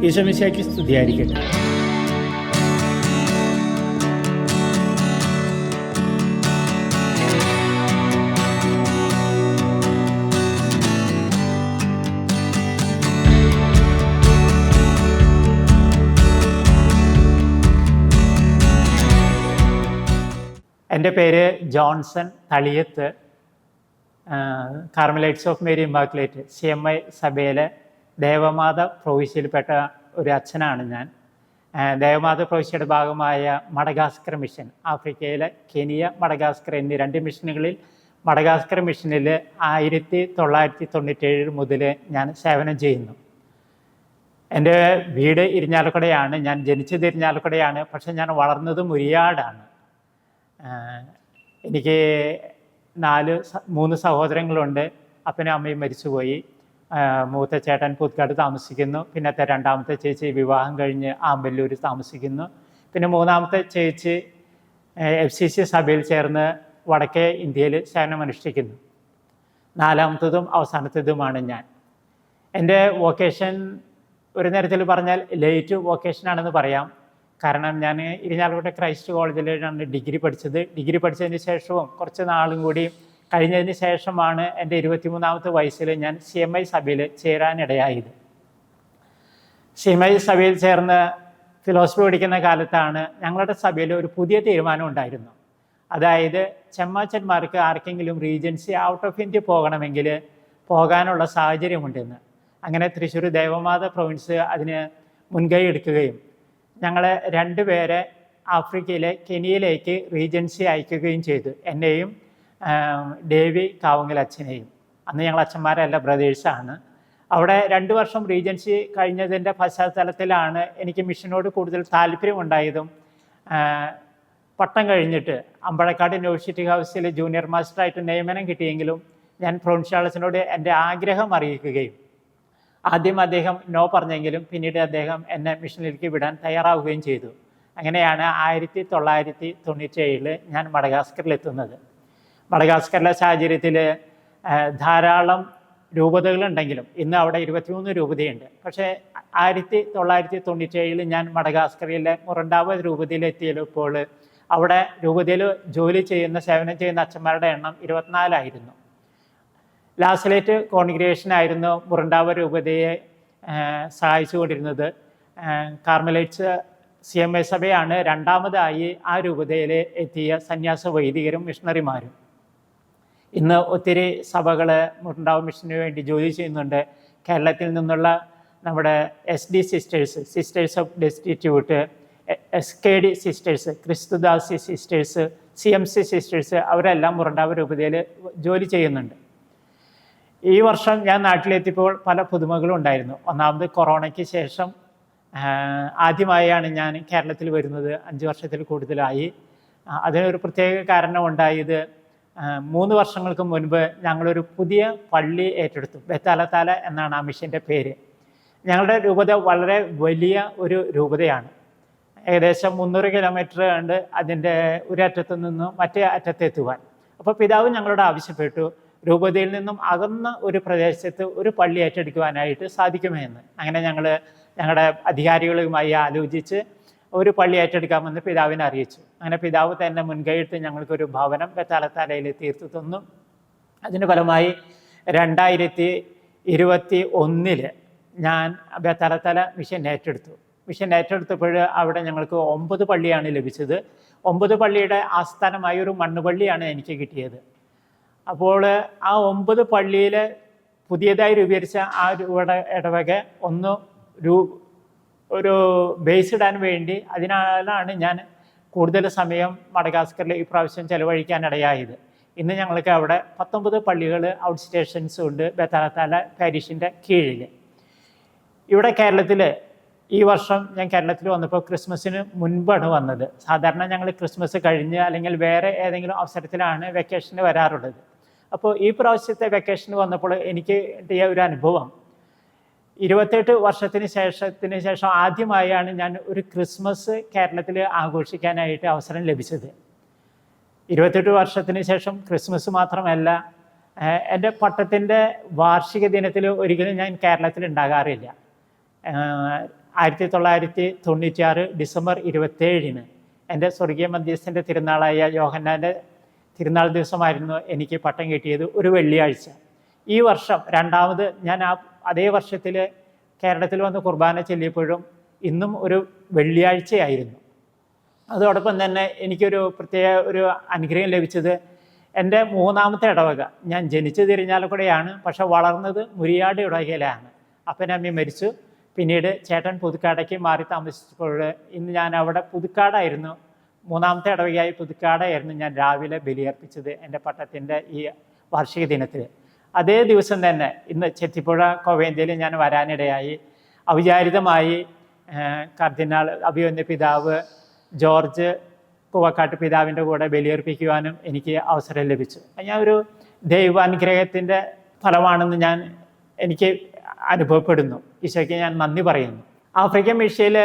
ഈശോമിശിഹായ്ക്ക് സ്തുതിയായിരിക്കട്ടെ. എൻ്റെ പേര് Johnson Thaliyath. Carmelites of Mary immaculate CMI സഭയിലെ ദേവമാത പ്രൊവിശ്യയിൽപ്പെട്ട ഒരു അച്ഛനാണ് ഞാൻ. ദേവമാത പ്രൊവിശ്യയുടെ ഭാഗമായ മഡഗാസ്കർ മിഷൻ, ആഫ്രിക്കയിലെ കെനിയ, മഡഗാസ്കർ എന്നീ 2 മിഷനുകളിൽ മഡഗാസ്കർ മിഷനിൽ 1997 മുതൽ ഞാൻ സേവനം ചെയ്യുന്നു. എൻ്റെ വീട് ഇരിഞ്ഞാലക്കുടയാണ്. ഞാൻ ജനിച്ചത് ഇരിഞ്ഞാലക്കുടയാണ്, പക്ഷെ ഞാൻ വളർന്നത് മുരിയാടാണ്. എനിക്ക് 3 സഹോദരങ്ങളുണ്ട്. അപ്പനും അമ്മയും മരിച്ചുപോയി. മൂത്ത ചേട്ടൻ പുതുക്കാട് താമസിക്കുന്നു. പിന്നത്തെ 2ാമത്തെ ചേച്ചി വിവാഹം കഴിഞ്ഞ് ആമ്പല്ലൂർ താമസിക്കുന്നു. പിന്നെ 3ാമത്തെ ചേച്ചി FCC സഭയിൽ ചേർന്ന് വടക്കേ ഇന്ത്യയിൽ സേവനമനുഷ്ഠിക്കുന്നു. 4ാമത്തതും അവസാനത്തേതുമാണ് ഞാൻ. എൻ്റെ വൊക്കേഷൻ ഒരു തരത്തിൽ പറഞ്ഞാൽ ലേറ്റ് വൊക്കേഷനാണെന്ന് പറയാം. കാരണം ഞാൻ ഇരിഞ്ഞാലക്കുട ക്രൈസ്റ്റ് കോളേജിലാണ് ഡിഗ്രി പഠിച്ചത്. ഡിഗ്രി പഠിച്ചതിന് ശേഷവും കുറച്ച് നാളും കൂടി കഴിഞ്ഞതിന് ശേഷമാണ് എൻ്റെ 23ാമത്തെ വയസ്സിൽ ഞാൻ CMI സഭയിൽ ചേരാനിടയായത്. CMI സഭയിൽ ചേർന്ന് ഫിലോസഫി പഠിക്കുന്ന കാലത്താണ് ഞങ്ങളുടെ സഭയിൽ ഒരു പുതിയ തീരുമാനം ഉണ്ടായിരുന്നു. അതായത് ചെമ്മാച്ചന്മാർക്ക് ആർക്കെങ്കിലും റീജൻസി ഔട്ട് ഓഫ് ഇന്ത്യ പോകണമെങ്കിൽ പോകാനുള്ള സാഹചര്യമുണ്ടെന്ന്. അങ്ങനെ തൃശ്ശൂർ ദേവമാത പ്രൊവിൻസ് അതിന് മുൻകൈ എടുക്കുകയും ഞങ്ങളെ 2 പേരെ ആഫ്രിക്കയിലെ കെനിയയിലേക്ക് റീജൻസി അയക്കുകയും ചെയ്തു. എന്നെയും ഡേവി കാവുങ്ങൽ അച്ഛനെയും. അന്ന് ഞങ്ങൾ അച്ഛന്മാരല്ല, ബ്രദേഴ്സാണ്. അവിടെ 2 വർഷം റീജൻസി കഴിഞ്ഞതിൻ്റെ പശ്ചാത്തലത്തിലാണ് എനിക്ക് മിഷനോട് കൂടുതൽ താല്പര്യമുണ്ടായതും. പട്ടം കഴിഞ്ഞിട്ട് അമ്പഴക്കാട് യൂണിവേഴ്സിറ്റി ഹൗസിൽ ജൂനിയർ മാസ്റ്ററായിട്ട് നിയമനം കിട്ടിയെങ്കിലും ഞാൻ പ്രൊവിൻഷ്യാളസിനോട് എൻ്റെ ആഗ്രഹം അറിയിക്കുകയും ആദ്യം അദ്ദേഹം നോ പറഞ്ഞെങ്കിലും പിന്നീട് അദ്ദേഹം എന്നെ മിഷനിലേക്ക് വിടാൻ തയ്യാറാവുകയും ചെയ്തു. അങ്ങനെയാണ് 1997 ഞാൻ മഡഗാസ്കറിലെത്തുന്നത്. മഡഗാസ്കറിലെ സാഹചര്യത്തിൽ ധാരാളം രൂപതകളുണ്ടെങ്കിലും ഇന്ന് അവിടെ 23 രൂപതയുണ്ട്. പക്ഷേ 1997 ഞാൻ മഡഗാസ്കറിലെ മുറണ്ടാവ രൂപതയിലെത്തിയപ്പോൾ അവിടെ രൂപതയിൽ സേവനം ചെയ്യുന്ന അച്ഛന്മാരുടെ എണ്ണം 24 ആയിരുന്നു. ലാസലേറ്റ് കോൺഗ്രിഗേഷനായിരുന്നു മുറണ്ടാവ രൂപതയെ സഹായിച്ചുകൊണ്ടിരുന്നത്. കാർമലൈറ്റ്സ് CMI സഭയാണ് 2ാമതായി ആ രൂപതയിൽ എത്തിയ സന്യാസ വൈദികരും മിഷണറിമാരും. ഇന്ന് ഒത്തിരി സഭകൾ മുറണ്ടാവ മിഷന് വേണ്ടി ജോലി ചെയ്യുന്നുണ്ട്. കേരളത്തിൽ നിന്നുള്ള നമ്മുടെ SD sisters of destitute, SKD sisters, ക്രിസ്തുദാസി sisters, CMC sisters അവരെല്ലാം മുറണ്ടാവ രൂപതയിൽ ജോലി ചെയ്യുന്നുണ്ട്. ഈ വർഷം ഞാൻ നാട്ടിലെത്തിയപ്പോൾ പല പുതുമകളും ഉണ്ടായിരുന്നു. ഒന്നാമത് കൊറോണയ്ക്ക് ശേഷം ആദ്യമായാണ് ഞാൻ കേരളത്തിൽ വരുന്നത്. 5 വർഷത്തിൽ കൂടുതലായി. അതിനൊരു പ്രത്യേക കാരണം ഉണ്ടായത് 3 വർഷങ്ങൾക്ക് മുൻപ് ഞങ്ങളൊരു പുതിയ പള്ളി ഏറ്റെടുത്തു. ബെത്താലത്താല എന്നാണ് ആ മിഷൻ്റെ പേര്. ഞങ്ങളുടെ രൂപത വളരെ വലിയ ഒരു രൂപതയാണ്. ഏകദേശം 300 കിലോമീറ്റർ ഉണ്ട് അതിൻ്റെ ഒരറ്റത്തു നിന്നും മറ്റേ അറ്റത്തെത്തുവാൻ. അപ്പോൾ പിതാവ് ഞങ്ങളോട് ആവശ്യപ്പെട്ടു രൂപതയിൽ നിന്നും അകന്ന ഒരു പ്രദേശത്ത് ഒരു പള്ളി ഏറ്റെടുക്കുവാനായിട്ട് സാധിക്കുമെന്ന്. അങ്ങനെ ഞങ്ങൾ ഞങ്ങളുടെ അധികാരികളുമായി ആലോചിച്ച് ഒരു പള്ളി ഏറ്റെടുക്കാമെന്ന് പിതാവിനെ അറിയിച്ചു. അങ്ങനെ പിതാവ് തന്നെ മുൻകൈയെടുത്ത് ഞങ്ങൾക്കൊരു ഭവനം ബെത്താലത്താലയിൽ തീർത്തു തന്നു. അതിന് ഫലമായി 2021 ഞാൻ ബെത്താലത്താല മിഷൻ ഏറ്റെടുത്തപ്പോൾ അവിടെ ഞങ്ങൾക്ക് 9 പള്ളിയാണ് ലഭിച്ചത്. 9 പള്ളിയുടെ ആസ്ഥാനമായ ഒരു മണ്ണുപള്ളിയാണ് എനിക്ക് കിട്ടിയത്. അപ്പോൾ ആ 9 പള്ളിയിൽ പുതിയതായി രൂപീകരിച്ച ആ ഇടവക ഒരു ബേസ് ഇടാൻ വേണ്ടി അതിനാലാണ് ഞാൻ കൂടുതൽ സമയം മഡഗാസ്കറിൽ ഈ പ്രാവശ്യം ചെലവഴിക്കാനിടയായത്. ഇന്ന് ഞങ്ങൾക്ക് അവിടെ 19 പള്ളികൾ ഔട്ട് സ്റ്റേഷൻസും ഉണ്ട് ബെത്താലത്താല പാരിഷിൻ്റെ കീഴിൽ. ഇവിടെ കേരളത്തിൽ ഈ വർഷം ഞാൻ കേരളത്തിൽ വന്നപ്പോൾ ക്രിസ്മസിന് മുൻപാണ് വന്നത്. സാധാരണ ഞങ്ങൾ ക്രിസ്മസ് കഴിഞ്ഞ് അല്ലെങ്കിൽ വേറെ ഏതെങ്കിലും അവസരത്തിലാണ് വെക്കേഷന് വരാറുള്ളത്. അപ്പോൾ ഈ പ്രാവശ്യത്തെ വെക്കേഷന് വന്നപ്പോൾ എനിക്ക് കിട്ടിയ ഒരു അനുഭവം, 28 വർഷത്തിന് ശേഷം ആദ്യമായാണ് ഞാൻ ഒരു ക്രിസ്മസ് കേരളത്തിൽ ആഘോഷിക്കാനായിട്ട് അവസരം ലഭിച്ചത്. 28 വർഷത്തിന് ശേഷം ക്രിസ്മസ് മാത്രമല്ല, എൻ്റെ പട്ടത്തിൻ്റെ വാർഷിക ദിനത്തിൽ ഒരിക്കലും ഞാൻ കേരളത്തിൽ ഉണ്ടാകാറില്ല. 1996 ഡിസംബർ 27 എൻ്റെ സ്വർഗീയ മധ്യസ്ഥൻ്റെ തിരുനാളായ യോഹന്നാൻ്റെ തിരുനാൾ ദിവസമായിരുന്നു എനിക്ക് പട്ടം കിട്ടിയത്, ഒരു വെള്ളിയാഴ്ച. ഈ വർഷം രണ്ടാമത് ഞാൻ അതേ വർഷത്തിൽ കേരളത്തിൽ വന്ന് കുർബാന ചൊല്ലിയപ്പോഴും ഇന്നും ഒരു വെള്ളിയാഴ്ചയായിരുന്നു. അതോടൊപ്പം തന്നെ എനിക്കൊരു പ്രത്യേക ഒരു അനുഗ്രഹം ലഭിച്ചത് എൻ്റെ മൂന്നാമത്തെ ഇടവക. ഞാൻ ജനിച്ചു തിരിഞ്ഞാലക്കുടയാണ്, പക്ഷെ വളർന്നത് മുരിയാട് ഇടവകയിലാണ്. അപ്പനമ്മ മരിച്ചു. പിന്നീട് ചേട്ടൻ പുതുക്കാടേക്ക് മാറി താമസിച്ചപ്പോൾ ഇന്ന് ഞാൻ അവിടെ പുതുക്കാടായിരുന്നു, മൂന്നാമത്തെ ഇടവകയായി പുതുക്കാടായിരുന്നു ഞാൻ രാവിലെ ബലിയർപ്പിച്ചത് എൻ്റെ പട്ടത്തിൻ്റെ ഈ വാർഷിക ദിനത്തിൽ. അതേ ദിവസം തന്നെ ഇന്ന് ചെത്തിപ്പുഴ കോവേന്ത്യയിൽ ഞാൻ വരാനിടയായി. അവിചാരിതമായി കർദിനാൾ അഭിവന്യ പിതാവ് ജോർജ് പൂവക്കാട്ട് പിതാവിൻ്റെ കൂടെ ബലിയർപ്പിക്കുവാനും എനിക്ക് അവസരം ലഭിച്ചു. ഞാൻ ഒരു ദൈവാനുഗ്രഹത്തിൻ്റെ ഫലമാണെന്ന് എനിക്ക് അനുഭവപ്പെടുന്നു. ഈശോയ്ക്ക് ഞാൻ നന്ദി പറയുന്നു. ആഫ്രിക്കൻ മിഷനിൽ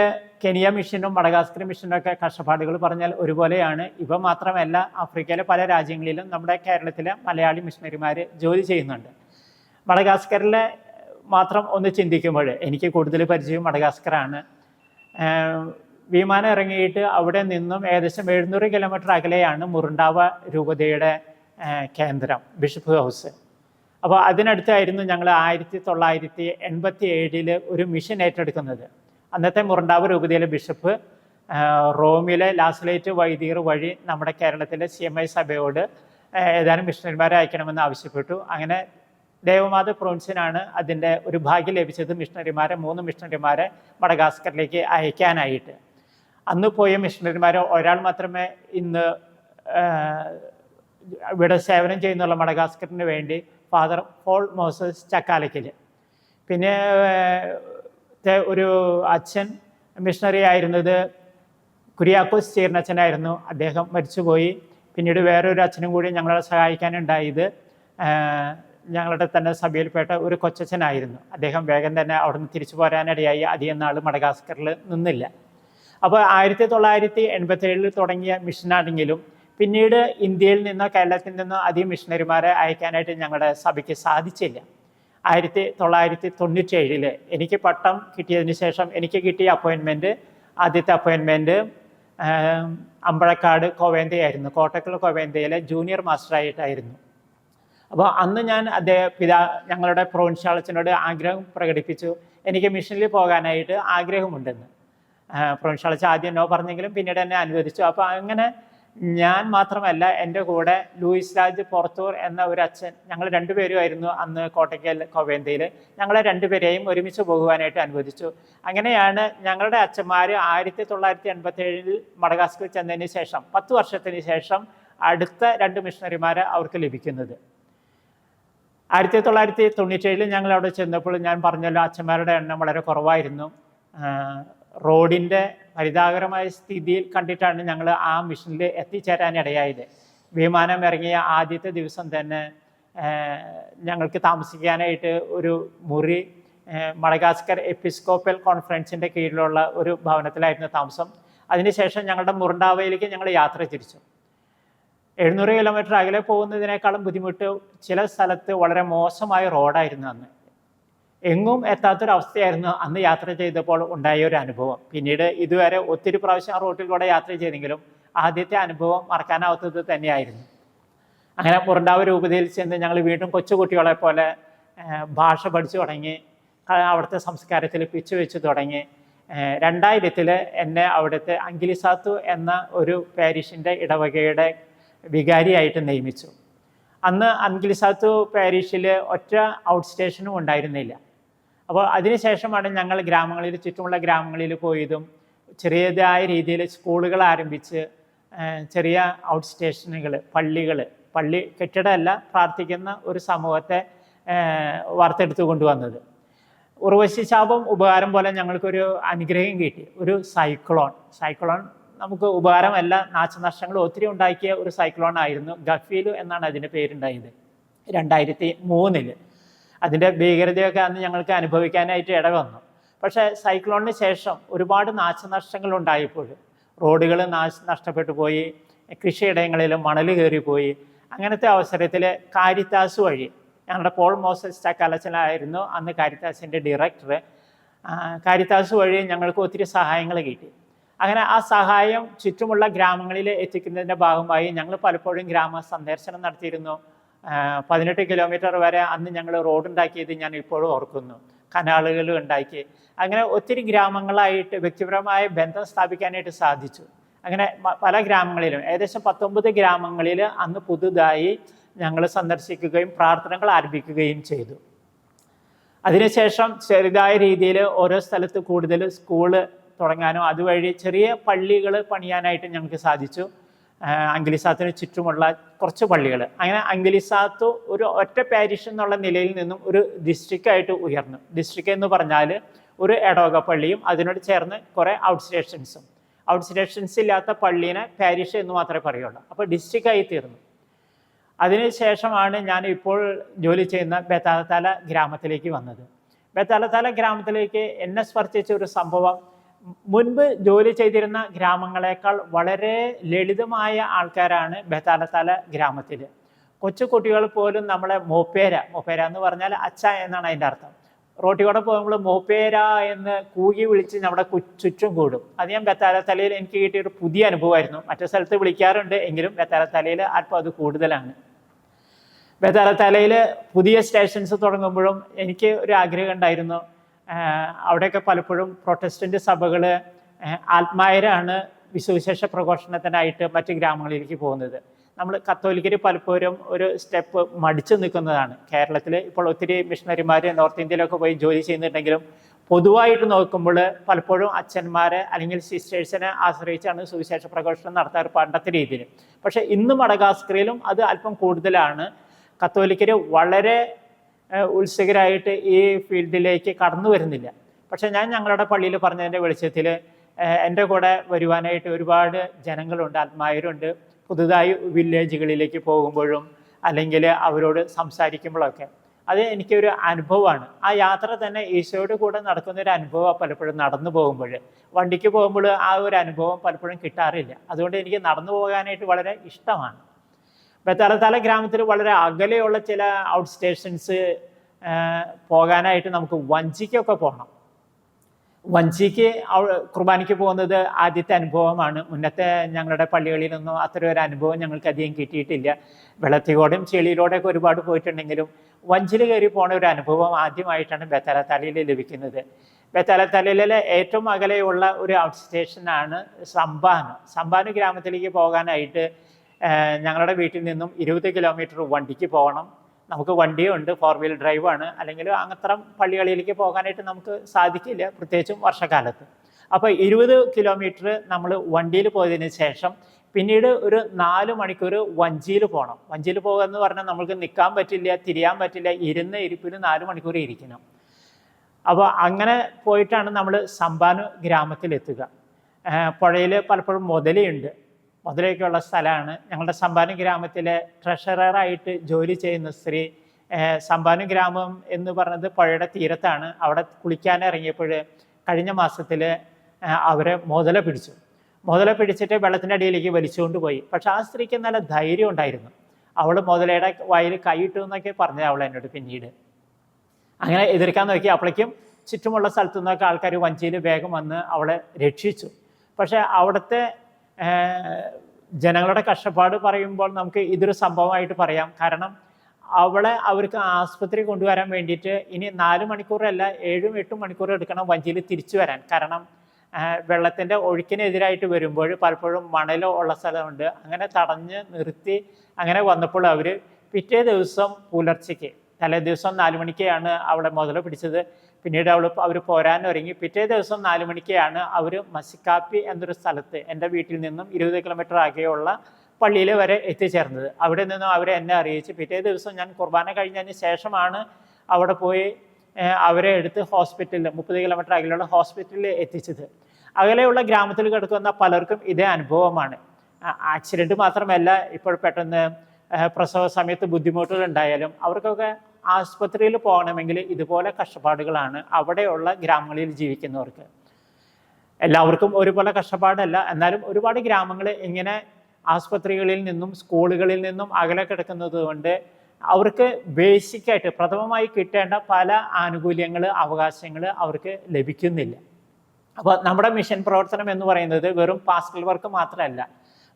കെനിയ മിഷനും മഡഗാസ്കർ മിഷനും ഒക്കെ കഷ്ടപ്പാടുകൾ പറഞ്ഞാൽ ഒരുപോലെയാണ്. ഇവ മാത്രമല്ല, ആഫ്രിക്കയിലെ പല രാജ്യങ്ങളിലും നമ്മുടെ കേരളത്തിലെ മലയാളി മിഷണറിമാർ ജോലി ചെയ്യുന്നുണ്ട്. മഡഗാസ്കറിലെ മാത്രം ഒന്ന് ചിന്തിക്കുമ്പോൾ എനിക്ക് കൂടുതൽ പരിചയം മഡഗാസ്കറാണ്. വിമാനം ഇറങ്ങിയിട്ട് അവിടെ നിന്നും ഏകദേശം 700 കിലോമീറ്റർ അകലെയാണ് മുറുണ്ടാവ രൂപതയുടെ കേന്ദ്രം, ബിഷപ്പ് ഹൗസ്. അപ്പോൾ അതിനടുത്തായിരുന്നു ഞങ്ങൾ 1987 ഒരു മിഷൻ ഏറ്റെടുക്കുന്നത്. അന്നത്തെ മുറുണ്ടാവ രൂപതയിലെ ബിഷപ്പ് റോമിലെ ലാസ്ലേറ്റ് വൈദികർ വഴി നമ്മുടെ കേരളത്തിലെ CMI സഭയോട് ഏതാനും മിഷണറിമാരെ അയക്കണമെന്ന് ആവശ്യപ്പെട്ടു. അങ്ങനെ ദേവമാത പ്രൊവിൻസിനാണ് അതിൻ്റെ ഒരു ഭാഗ്യം ലഭിച്ചത്, 3 മിഷണറിമാരെ മഡഗാസ്കറിലേക്ക് അയക്കാനായിട്ട്. അന്ന് പോയ മിഷണറിമാർ ഒരാൾ മാത്രമേ ഇന്ന് ഇവിടെ സേവനം ചെയ്യുന്നുള്ള മഡഗാസ്കറിന് വേണ്ടി, ഫാദർ പോൾ മോസസ് ചക്കാലയ്ക്കൽ. പിന്നെ ഒരു അച്ഛൻ മിഷണറി ആയിരുന്നത് കുര്യാക്കോസ് ചീർണച്ചനായിരുന്നു. അദ്ദേഹം മരിച്ചുപോയി. പിന്നീട് വേറൊരു അച്ഛനും കൂടി ഞങ്ങളെ സഹായിക്കാനുണ്ടായത് ഞങ്ങളുടെ തന്നെ സഭയിൽപ്പെട്ട ഒരു കൊച്ചച്ഛനായിരുന്നു. അദ്ദേഹം വേഗം തന്നെ അവിടെ നിന്ന് തിരിച്ചു പോരാനിടയായി. അധികം നാൾ മഡഗാസ്കറിൽ നിന്നില്ല. അപ്പോൾ 1987 തുടങ്ങിയ മിഷനാണെങ്കിലും പിന്നീട് ഇന്ത്യയിൽ നിന്നോ കേരളത്തിൽ നിന്നോ അധികം മിഷണറിമാരെ അയക്കാനായിട്ട് ഞങ്ങളുടെ സഭയ്ക്ക് സാധിച്ചില്ല. 1997 എനിക്ക് പട്ടം കിട്ടിയതിന് ശേഷം എനിക്ക് കിട്ടിയ ആദ്യത്തെ അപ്പോയിൻമെൻറ്റ് അമ്പഴക്കാട് കോവേന്തയായിരുന്നു. കോട്ടക്കൽ കോവേന്തയിലെ ജൂനിയർ മാസ്റ്ററായിട്ടായിരുന്നു. അപ്പോൾ അന്ന് ഞാൻ ഞങ്ങളുടെ പ്രൊവിൻഷ്യാളച്ചനോട് ആഗ്രഹം പ്രകടിപ്പിച്ചു, എനിക്ക് മിഷനിൽ പോകാനായിട്ട് ആഗ്രഹമുണ്ടെന്ന്. പ്രൊവിൻഷ്യാളച്ച ആദ്യം നോ പറഞ്ഞെങ്കിലും പിന്നീട് എന്നെ അനുവദിച്ചു. അപ്പോൾ അങ്ങനെ ഞാൻ മാത്രമല്ല, എൻ്റെ കൂടെ ലൂയിസ് രാജ് പുറത്തൂർ എന്ന ഒരു അച്ഛൻ, ഞങ്ങൾ 2 പേരുമായിരുന്നു അന്ന് കോട്ടയ്ക്കൽ കോവേന്തയിൽ. ഞങ്ങളെ 2 പേരെയും ഒരുമിച്ച് പോകുവാനായിട്ട് അനുവദിച്ചു. അങ്ങനെയാണ് ഞങ്ങളുടെ അച്ഛന്മാർ 1987 മഡഗാസ്കർ ചെന്നതിന് ശേഷം 10 വർഷത്തിന് ശേഷം അടുത്ത 2 മിഷണറിമാരെ അവർക്ക് ലഭിക്കുന്നത്. 1997 ഞങ്ങൾ അവിടെ ചെന്നപ്പോൾ ഞാൻ പറഞ്ഞല്ലോ, അച്ഛന്മാരുടെ എണ്ണം വളരെ കുറവായിരുന്നു. റോഡിൻ്റെ പരിതാപകരമായ സ്ഥിതിയിൽ കണ്ടിട്ടാണ് ഞങ്ങൾ ആ മിഷനിൽ എത്തിച്ചേരാനിടയായത്. വിമാനം ഇറങ്ങിയ ആദ്യത്തെ ദിവസം തന്നെ ഞങ്ങൾക്ക് താമസിക്കാനായിട്ട് ഒരു മുറി മഡഗാസ്കർ എപ്പിസ്കോപ്പൽ കോൺഫറൻസിൻ്റെ കീഴിലുള്ള ഒരു ഭവനത്തിലായിരുന്നു താമസം. അതിനുശേഷം ഞങ്ങളുടെ മുറുണ്ടാവയിലേക്ക് ഞങ്ങൾ യാത്ര തിരിച്ചു. 700 കിലോമീറ്റർ അകലെ പോകുന്നതിനേക്കാളും ബുദ്ധിമുട്ട്. ചില സ്ഥലത്ത് വളരെ മോശമായ റോഡായിരുന്നു അന്ന്. എങ്ങും എത്താത്തൊരവസ്ഥയായിരുന്നു അന്ന് യാത്ര ചെയ്തപ്പോൾ ഉണ്ടായ ഒരു അനുഭവം. പിന്നീട് ഇതുവരെ ഒത്തിരി പ്രാവശ്യം ആ റോട്ടിലൂടെ യാത്ര ചെയ്തെങ്കിലും ആദ്യത്തെ അനുഭവം മറക്കാനാവാത്തത് തന്നെയായിരുന്നു. അങ്ങനെ മുറുണ്ടാവ രൂപതയിൽ ചെന്ന് ഞങ്ങൾ വീണ്ടും കൊച്ചുകുട്ടികളെ പോലെ ഭാഷ പഠിച്ചു തുടങ്ങി. അവിടുത്തെ സംസ്കാരത്തിൽ പിച്ചു വെച്ച് തുടങ്ങി. 2000 എന്നെ അവിടുത്തെ അങ്കിലിസാത്തു എന്ന ഒരു പാരിഷിൻ്റെ ഇടവകയുടെ വികാരിയായിട്ട് നിയമിച്ചു. അന്ന് അങ്കിലിസാത്തു പാരിഷിൽ ഒറ്റ ഔട്ട് സ്റ്റേഷനും ഉണ്ടായിരുന്നില്ല. അപ്പോൾ അതിനുശേഷമാണ് ഞങ്ങൾ ചുറ്റുമുള്ള ഗ്രാമങ്ങളിൽ പോയതും ചെറിയതായ രീതിയിൽ സ്കൂളുകൾ ആരംഭിച്ച് ചെറിയ ഔട്ട് സ്റ്റേഷനുകൾ, പള്ളി കെട്ടിടമല്ല, പ്രാർത്ഥിക്കുന്ന ഒരു സമൂഹത്തെ വാർത്തെടുത്തു കൊണ്ടുവന്നത്. ഉർവശി ശാപം ഉപകാരം പോലെ ഞങ്ങൾക്കൊരു അനുഗ്രഹം കിട്ടി. ഒരു സൈക്ലോൺ നമുക്ക് ഉപകാരമല്ല, നാശനഷ്ടങ്ങൾ ഒത്തിരി ഉണ്ടാക്കിയ ഒരു സൈക്ലോൺ ആയിരുന്നു. ഗഫീൽ എന്നാണ് അതിൻ്റെ പേരുണ്ടായത്. 2003 അതിൻ്റെ ഭീകരതയൊക്കെ അന്ന് ഞങ്ങൾക്ക് അനുഭവിക്കാനായിട്ട് ഇടവന്നു. പക്ഷേ സൈക്ലോണിന് ശേഷം ഒരുപാട് നാശനഷ്ടങ്ങൾ ഉണ്ടായപ്പോൾ റോഡുകൾ നഷ്ടപ്പെട്ടു പോയി, കൃഷിയിടങ്ങളിൽ മണൽ കയറിപ്പോയി. അങ്ങനത്തെ അവസരത്തിൽ കാരിത്താസ് വഴി, ഞങ്ങളുടെ പോൾ മോസസ് ചക്കാലച്ചനായിരുന്നു അന്ന് കാരിത്താസിൻ്റെ ഡയറക്ടർ. കാരിത്താസ് വഴി ഞങ്ങൾക്ക് ഒത്തിരി സഹായങ്ങൾ കിട്ടി. അങ്ങനെ ആ സഹായം ചുറ്റുമുള്ള ഗ്രാമങ്ങളിൽ എത്തിക്കുന്നതിൻ്റെ ഭാഗമായി ഞങ്ങൾ പലപ്പോഴും ഗ്രാമ സന്ദർശനം നടത്തിയിരുന്നു. 18 കിലോമീറ്റർ വരെ അന്ന് ഞങ്ങൾ റോഡുണ്ടാക്കിയത് ഞാൻ ഇപ്പോഴും ഓർക്കുന്നു. കനാലുകൾ ഉണ്ടാക്കി. അങ്ങനെ ഒത്തിരി ഗ്രാമങ്ങളായിട്ട് വ്യക്തിപരമായ ബന്ധം സ്ഥാപിക്കാനായിട്ട് സാധിച്ചു. അങ്ങനെ പല ഗ്രാമങ്ങളിലും ഏകദേശം 19 ഗ്രാമങ്ങളിൽ അന്ന് പുതുതായി ഞങ്ങൾ സന്ദർശിക്കുകയും പ്രാർത്ഥനകൾ ആരംഭിക്കുകയും ചെയ്തു. അതിനുശേഷം ചെറുതായ രീതിയിൽ ഓരോ സ്ഥലത്ത് കൂടുതൽ സ്കൂള് തുടങ്ങാനും അതുവഴി ചെറിയ പള്ളികൾ പണിയാനായിട്ട് ഞങ്ങൾക്ക് സാധിച്ചു. അങ്കിലിസാത്തിന് ചുറ്റുമുള്ള കുറച്ച് പള്ളികൾ. അങ്ങനെ അങ്കിലിസാത്ത് ഒരു ഒറ്റ പാരിഷ് എന്നുള്ള നിലയിൽ നിന്നും ഒരു ഡിസ്ട്രിക്റ്റായിട്ട് ഉയർന്നു. ഡിസ്ട്രിക്റ്റ് എന്ന് പറഞ്ഞാൽ ഒരു ഇടവക പള്ളിയും അതിനോട് ചേർന്ന് കുറേ ഔട്ട് സ്റ്റേഷൻസും. ഔട്ട് സ്റ്റേഷൻസ് ഇല്ലാത്ത പള്ളീനെ പാരിഷ് എന്ന് മാത്രമേ പറയുള്ളൂ. അപ്പോൾ ഡിസ്ട്രിക്റ്റായി തീർന്നു. അതിനുശേഷമാണ് ഞാൻ ഇപ്പോൾ ജോലി ചെയ്യുന്ന ബേത്താലത്താല ഗ്രാമത്തിലേക്ക് വന്നത്. ബേത്താലത്താല ഗ്രാമത്തിലേക്ക് എന്നെ സ്പർശിച്ച ഒരു സംഭവം, മുൻപ് ജോലി ചെയ്തിരുന്ന ഗ്രാമങ്ങളെക്കാൾ വളരെ ലളിതമായ ആൾക്കാരാണ് ബേത്താലത്താല ഗ്രാമത്തിൽ. കൊച്ചു കുട്ടികൾ പോലും നമ്മളെ മോപ്പേര എന്ന് പറഞ്ഞാൽ അച്ഛ എന്നാണ് അതിൻ്റെ അർത്ഥം. റോട്ടിലൂടെ പോകുമ്പോൾ മോപ്പേര എന്ന് കൂകി വിളിച്ച് നമ്മുടെ ചുറ്റും കൂടും. അത് ഞാൻ ബേത്താലത്താലയിൽ എനിക്ക് കിട്ടിയൊരു പുതിയ അനുഭവമായിരുന്നു. മറ്റു സ്ഥലത്ത് വിളിക്കാറുണ്ട്, എങ്കിലും ബേത്താലത്താലയിൽ അല്പം അത് കൂടുതലാണ്. ബേത്താലത്താലയിൽ പുതിയ സ്റ്റേഷൻസ് തുടങ്ങുമ്പോഴും എനിക്ക് ഒരു ആഗ്രഹം ഉണ്ടായിരുന്നു. അവിടെയൊക്കെ പലപ്പോഴും പ്രൊട്ടസ്റ്റൻ്റ് സഭകൾ ആത്മായരാണ് വിസുവിശേഷ പ്രഘോഷണത്തിനായിട്ട് മറ്റ് ഗ്രാമങ്ങളിലേക്ക് പോകുന്നത്. നമ്മൾ കത്തോലിക്കർ പലപ്പോഴും ഒരു സ്റ്റെപ്പ് മടിച്ചു നിൽക്കുന്നതാണ്. കേരളത്തിൽ ഇപ്പോൾ ഒത്തിരി മിഷണറിമാർ നോർത്ത് ഇന്ത്യയിലൊക്കെ പോയി ജോലി ചെയ്യുന്നുണ്ടെങ്കിലും പൊതുവായിട്ട് നോക്കുമ്പോൾ പലപ്പോഴും അച്ഛന്മാരെ അല്ലെങ്കിൽ സിസ്റ്റേഴ്സിനെ ആശ്രയിച്ചാണ് സുവിശേഷ പ്രഘോഷണം നടത്താറ് പണ്ടത്തെ രീതിയിൽ. പക്ഷേ ഇന്ന് മഡഗാസ്കറിലും അത് അല്പം കൂടുതലാണ്. കത്തോലിക്കർ വളരെ ഉത്സുകരായിട്ട് ഈ ഫീൽഡിലേക്ക് കടന്നു വരുന്നില്ല. പക്ഷേ ഞാൻ ഞങ്ങളുടെ പള്ളിയിൽ പറഞ്ഞതിൻ്റെ വെളിച്ചത്തിൽ എൻ്റെ കൂടെ വരുവാനായിട്ട് ഒരുപാട് ജനങ്ങളുണ്ട്, ആത്മായരുണ്ട്. പുതുതായി വില്ലേജുകളിലേക്ക് പോകുമ്പോഴും അല്ലെങ്കിൽ അവരോട് സംസാരിക്കുമ്പോഴൊക്കെ അത് എനിക്കൊരു അനുഭവമാണ്. ആ യാത്ര തന്നെ ഈശോയുടെ കൂടെ നടക്കുന്നൊരു അനുഭവം. പലപ്പോഴും നടന്നു പോകുമ്പോൾ, വണ്ടിക്ക് പോകുമ്പോൾ ആ ഒരു അനുഭവം പലപ്പോഴും കിട്ടാറില്ല. അതുകൊണ്ട് എനിക്ക് നടന്നു പോകാനായിട്ട് വളരെ ഇഷ്ടമാണ്. ബേത്താലത്താല ഗ്രാമത്തിൽ വളരെ അകലെയുള്ള ചില ഔട്ട് സ്റ്റേഷൻസ് പോകാനായിട്ട് നമുക്ക് വഞ്ചിക്കൊക്കെ പോകണം. വഞ്ചിക്ക് കുർബാനയ്ക്ക് പോകുന്നത് ആദ്യത്തെ അനുഭവമാണ്. മുന്നത്തെ ഞങ്ങളുടെ പള്ളികളിലൊന്നും അത്ര ഒരു അനുഭവം ഞങ്ങൾക്ക് അധികം കിട്ടിയിട്ടില്ല. വെള്ളത്തിലൂടെയും ചെളിയിലൂടെയൊക്കെ ഒരുപാട് പോയിട്ടുണ്ടെങ്കിലും വഞ്ചിയിൽ കയറി പോണ ഒരു അനുഭവം ആദ്യമായിട്ടാണ് ബേത്താലത്താലയിൽ ലഭിക്കുന്നത്. ബേത്താലത്താലയിലെ ഏറ്റവും അകലെയുള്ള ഒരു ഔട്ട് സ്റ്റേഷനാണ് സമ്പാനു ഗ്രാമത്തിലേക്ക് പോകാനായിട്ട് ഞങ്ങളുടെ വീട്ടിൽ നിന്നും 20 കിലോമീറ്റർ വണ്ടിക്ക് പോകണം. നമുക്ക് വണ്ടിയുണ്ട്, 4 വീൽ ഡ്രൈവാണ്. അല്ലെങ്കിൽ അത്തരം പള്ളികളിലേക്ക് പോകാനായിട്ട് നമുക്ക് സാധിക്കില്ല, പ്രത്യേകിച്ചും വർഷക്കാലത്ത്. അപ്പോൾ 20 കിലോമീറ്റർ നമ്മൾ വണ്ടിയിൽ പോയതിന് ശേഷം പിന്നീട് ഒരു 4 മണിക്കൂർ വഞ്ചിയിൽ പോകണം. വഞ്ചിയിൽ പോകുക എന്ന് പറഞ്ഞാൽ നമുക്ക് നിൽക്കാൻ പറ്റില്ല, തിരിയാൻ പറ്റില്ല, ഇരുന്ന ഇരിപ്പിൽ 4 മണിക്കൂർ ഇരിക്കണം. അപ്പോൾ അങ്ങനെ പോയിട്ടാണ് നമ്മൾ സമ്പാനു ഗ്രാമത്തിലെത്തുക. പുഴയിൽ പലപ്പോഴും മുതലയൊക്കെയുള്ള സ്ഥലമാണ്. ഞങ്ങളുടെ സമ്പാനു ഗ്രാമത്തിലെ ട്രഷററായിട്ട് ജോലി ചെയ്യുന്ന സ്ത്രീ, സമ്പാനു ഗ്രാമം എന്ന് പറഞ്ഞത് പുഴയുടെ തീരത്താണ്. അവിടെ കുളിക്കാൻ ഇറങ്ങിയപ്പോൾ കഴിഞ്ഞ മാസത്തിൽ അവരെ മുതല പിടിച്ചിട്ട് വെള്ളത്തിൻ്റെ അടിയിലേക്ക് വലിച്ചുകൊണ്ട് പോയി. പക്ഷെ ആ സ്ത്രീക്ക് നല്ല ധൈര്യം ഉണ്ടായിരുന്നു. അവൾ മുതലയുടെ വായിൽ കൈയിട്ടു എന്നൊക്കെ പറഞ്ഞത് അവൾ എന്നോട് പിന്നീട്. അങ്ങനെ എതിർക്കാൻ നോക്കി. അപ്പോഴേക്കും ചുറ്റുമുള്ള സ്ഥലത്തു നിന്നൊക്കെ ആൾക്കാർ വഞ്ചിയിൽ വേഗം വന്ന് അവളെ രക്ഷിച്ചു. പക്ഷെ അവിടുത്തെ ജനങ്ങളുടെ കഷ്ടപ്പാട് പറയുമ്പോൾ നമുക്ക് ഇതൊരു സംഭവമായിട്ട് പറയാം. കാരണം അവർക്ക് ആസ്പത്രി കൊണ്ടുവരാൻ വേണ്ടിയിട്ട് ഇനി 4 മണിക്കൂറല്ല 7-8 മണിക്കൂർ എടുക്കണം വഞ്ചിയിൽ തിരിച്ചു വരാൻ. കാരണം വെള്ളത്തിൻ്റെ ഒഴുക്കിനെതിരായിട്ട് വരുമ്പോൾ പലപ്പോഴും മണലോ ഉള്ള സ്ഥലമുണ്ട്. അങ്ങനെ തടഞ്ഞ് നിർത്തി അങ്ങനെ വന്നപ്പോൾ അവർ പിറ്റേ ദിവസം പുലർച്ചയ്ക്ക്, തലേ ദിവസം 4 മണിക്കാണ് അവളെ മുതല പിടിച്ചത്. പിന്നീട് അവർ പോരാനൊരുങ്ങി. പിറ്റേ ദിവസം 4 മണിക്കാണ് അവർ മസിക്കാപ്പി എന്നൊരു സ്ഥലത്ത് എൻ്റെ വീട്ടിൽ നിന്നും 20 കിലോമീറ്റർ ആകെയുള്ള പള്ളിയിൽ വരെ എത്തിച്ചേർന്നത്. അവിടെ നിന്നും അവരെ എന്നെ അറിയിച്ച് പിറ്റേ ദിവസം ഞാൻ കുർബാന കഴിഞ്ഞതിന് ശേഷമാണ് അവിടെ പോയി അവരെ എടുത്ത് ഹോസ്പിറ്റലിൽ 30 കിലോമീറ്റർ അകലെയുള്ള ഹോസ്പിറ്റലിൽ എത്തിച്ചത്. അകലെയുള്ള ഗ്രാമത്തിൽ കിടക്കുന്ന പലർക്കും ഇതേ അനുഭവമാണ്. ആക്സിഡൻറ്റ് മാത്രമല്ല, ഇപ്പോൾ പെട്ടെന്ന് പ്രസവ സമയത്ത് ബുദ്ധിമുട്ടുകൾ ഉണ്ടായാലും അവർക്കൊക്കെ ആസ്പത്രിയിൽ പോകണമെങ്കിൽ ഇതുപോലെ കഷ്ടപ്പാടുകളാണ് അവിടെയുള്ള ഗ്രാമങ്ങളിൽ ജീവിക്കുന്നവർക്ക്. എല്ലാവർക്കും ഒരുപോലെ കഷ്ടപ്പാടല്ല, എന്നാലും ഒരുപാട് ഗ്രാമങ്ങൾ ഇങ്ങനെ ആസ്പത്രികളിൽ നിന്നും സ്കൂളുകളിൽ നിന്നും അകലെ കിടക്കുന്നത് കൊണ്ട് അവർക്ക് ബേസിക്കായിട്ട് പ്രഥമമായി കിട്ടേണ്ട പല ആനുകൂല്യങ്ങൾ, അവകാശങ്ങൾ അവർക്ക് ലഭിക്കുന്നില്ല. അപ്പോൾ നമ്മുടെ മിഷൻ പ്രവർത്തനം എന്ന് പറയുന്നത് വെറും പാസ്റ്റൽ വർക്ക് മാത്രമല്ല.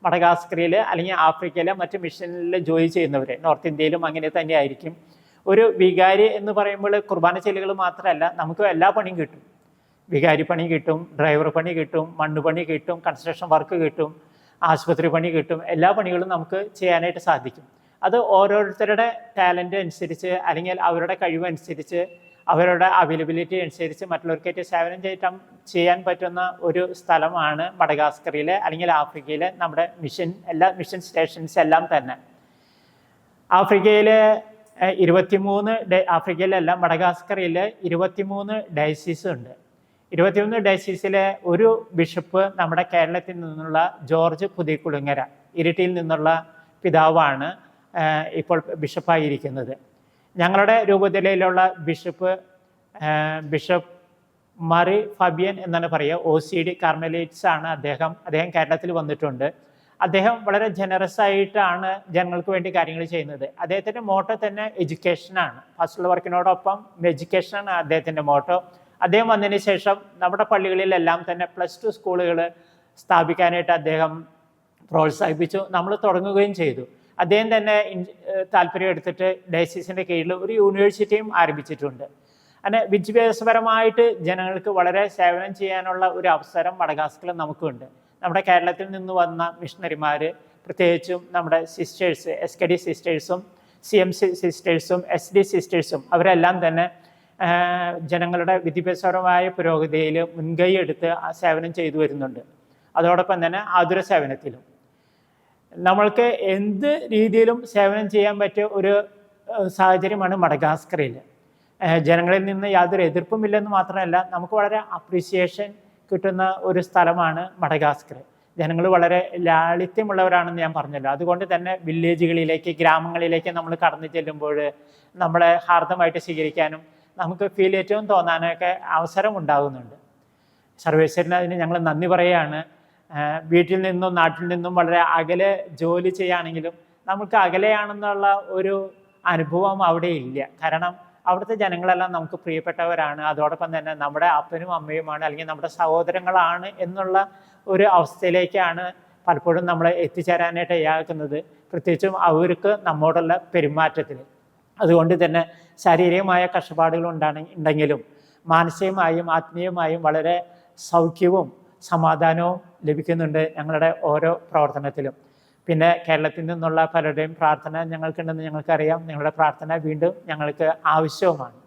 മഡഗാസ്കറിൽ അല്ലെങ്കിൽ ആഫ്രിക്കയിലെ മറ്റ് മിഷനിൽ ജോലി ചെയ്യുന്നവർ, നോർത്ത് ഇന്ത്യയിലും അങ്ങനെ തന്നെയായിരിക്കും. ഒരു വികാരി എന്ന് പറയുമ്പോൾ കുർബാന ചെല്ലുകൾ മാത്രമല്ല, നമുക്ക് എല്ലാ പണിയും കിട്ടും. വികാരി പണി കിട്ടും, ഡ്രൈവർ പണി കിട്ടും, മണ്ണ് പണി കിട്ടും, കൺസ്ട്രക്ഷൻ വർക്ക് കിട്ടും, ആശുപത്രി പണി കിട്ടും. എല്ലാ പണികളും നമുക്ക് ചെയ്യാനായിട്ട് സാധിക്കും. അത് ഓരോരുത്തരുടെ ടാലൻ്റ് അനുസരിച്ച് അല്ലെങ്കിൽ അവരുടെ കഴിവനുസരിച്ച് അവരുടെ അവൈലബിലിറ്റി അനുസരിച്ച് മറ്റുള്ളവർക്കായിട്ട് സേവനം ചെയ്യാൻ പറ്റുന്ന ഒരു സ്ഥലമാണ് മഡഗാസ്കറിലെ അല്ലെങ്കിൽ ആഫ്രിക്കയിലെ നമ്മുടെ എല്ലാ മിഷൻ സ്റ്റേഷൻസ് എല്ലാം തന്നെ. ആഫ്രിക്കയിലെ 23 ആഫ്രിക്കയിലല്ല, മഡഗാസ്കറിൽ 23 ഡയസീസ് ഉണ്ട്. 23 ഡയസീസിലെ ഒരു ബിഷപ്പ് നമ്മുടെ കേരളത്തിൽ നിന്നുള്ള ജോർജ് പുതിയകുളങ്ങര, ഇരിട്ടിയിൽ നിന്നുള്ള പിതാവാണ് ഇപ്പോൾ ബിഷപ്പായിരിക്കുന്നത്. ഞങ്ങളുടെ രൂപതയിലുള്ള ബിഷപ്പ് മാറി ഫാബിയൻ എന്നാണ് പറയുക. OCD കാർമലൈറ്റ്സ് ആണ് അദ്ദേഹം കേരളത്തിൽ വന്നിട്ടുണ്ട്. അദ്ദേഹം വളരെ ജനറസ് ആയിട്ടാണ് ജനങ്ങൾക്ക് വേണ്ടി കാര്യങ്ങൾ ചെയ്യുന്നത്. അദ്ദേഹത്തിൻ്റെ മോട്ടോ തന്നെ എഡ്യൂക്കേഷനാണ്. പാസ്റ്റൽ വർക്കിനോടൊപ്പം എഡ്യൂക്കേഷനാണ് അദ്ദേഹത്തിൻ്റെ മോട്ടോ. അദ്ദേഹം വന്നതിന് ശേഷം നമ്മുടെ പള്ളികളിലെല്ലാം തന്നെ +2 സ്കൂളുകൾ സ്ഥാപിക്കാനായിട്ട് അദ്ദേഹം പ്രോത്സാഹിപ്പിച്ചു. നമ്മൾ തുടങ്ങുകയും ചെയ്തു. അദ്ദേഹം തന്നെ താല്പര്യം എടുത്തിട്ട് ഡയസീസിൻ്റെ കീഴിൽ ഒരു യൂണിവേഴ്സിറ്റിയും ആരംഭിച്ചിട്ടുണ്ട്. അങ്ങനെ വിദ്യാഭ്യാസപരമായിട്ട് ജനങ്ങൾക്ക് വളരെ സേവനം ചെയ്യാനുള്ള ഒരു അവസരം മഡഗാസ്കറിൽ നമുക്കുണ്ട്. നമ്മുടെ കേരളത്തിൽ നിന്ന് വന്ന മിഷണറിമാർ, പ്രത്യേകിച്ചും നമ്മുടെ സിസ്റ്റേഴ്സ്, SKD സിസ്റ്റേഴ്സും CMC സിസ്റ്റേഴ്സും SD സിസ്റ്റേഴ്സും അവരെല്ലാം തന്നെ ജനങ്ങളുടെ വിദ്യാഭ്യാസപരമായ പുരോഗതിയിൽ മുൻകൈ എടുത്ത് സേവനം ചെയ്തു വരുന്നുണ്ട്. അതോടൊപ്പം തന്നെ ആതുര സേവനത്തിലും നമ്മൾക്ക് എന്ത് രീതിയിലും സേവനം ചെയ്യാൻ പറ്റിയ ഒരു സാഹചര്യമാണ് മഡഗാസ്കറിൽ. ജനങ്ങളിൽ നിന്ന് യാതൊരു എതിർപ്പുമില്ലെന്ന് മാത്രമല്ല, നമുക്ക് വളരെ അപ്രീസിയേഷൻ കിട്ടുന്ന ഒരു സ്ഥലമാണ് മഡഗാസ്കർ. ജനങ്ങൾ വളരെ ലാളിത്യമുള്ളവരാണെന്ന് ഞാൻ പറഞ്ഞല്ലോ. അതുകൊണ്ട് തന്നെ വില്ലേജുകളിലേക്ക്, ഗ്രാമങ്ങളിലേക്ക് നമ്മൾ കടന്നു ചെല്ലുമ്പോൾ നമ്മളെ ഹാർദമായിട്ട് സ്വീകരിക്കാനും നമുക്ക് ഫീലേറ്റവും തോന്നാനൊക്കെ അവസരം ഉണ്ടാകുന്നുണ്ട്. സർവേശ്വരന് അതിന് ഞങ്ങൾ നന്ദി പറയുകയാണ്. വീട്ടിൽ നിന്നും നാട്ടിൽ നിന്നും വളരെ അകലെ ജോലി ചെയ്യുകയാണെങ്കിലും നമുക്ക് അകലെയാണെന്നുള്ള ഒരു അനുഭവം അവിടെ ഇല്ല. കാരണം അവിടുത്തെ ജനങ്ങളെല്ലാം നമുക്ക് പ്രിയപ്പെട്ടവരാണ്. അതോടൊപ്പം തന്നെ നമ്മുടെ അപ്പനും അമ്മയുമാണ്, അല്ലെങ്കിൽ നമ്മുടെ സഹോദരങ്ങളാണ് എന്നുള്ള ഒരു അവസ്ഥയിലേക്കാണ് പലപ്പോഴും നമ്മളെ എത്തിച്ചേരാനായിട്ട് ഇയാക്കുന്നത്, പ്രത്യേകിച്ചും അവർക്ക് നമ്മോടുള്ള പെരുമാറ്റത്തിൽ. അതുകൊണ്ട് തന്നെ ശാരീരികമായ കഷ്ടപ്പാടുകൾ ഉണ്ടെങ്കിലും മാനസികമായും ആത്മീയമായും വളരെ സൗഖ്യവും സമാധാനവും ലഭിക്കുന്നുണ്ട് ഞങ്ങളുടെ ഓരോ പ്രവർത്തനത്തിലും. പിന്നെ കേരളത്തിൽ നിന്നുള്ള പലരുടെയും പ്രാർത്ഥന ഞങ്ങൾക്കുണ്ടെന്ന് ഞങ്ങൾക്കറിയാം. നിങ്ങളുടെ പ്രാർത്ഥന വീണ്ടും ഞങ്ങൾക്ക് ആവശ്യവുമാണ്.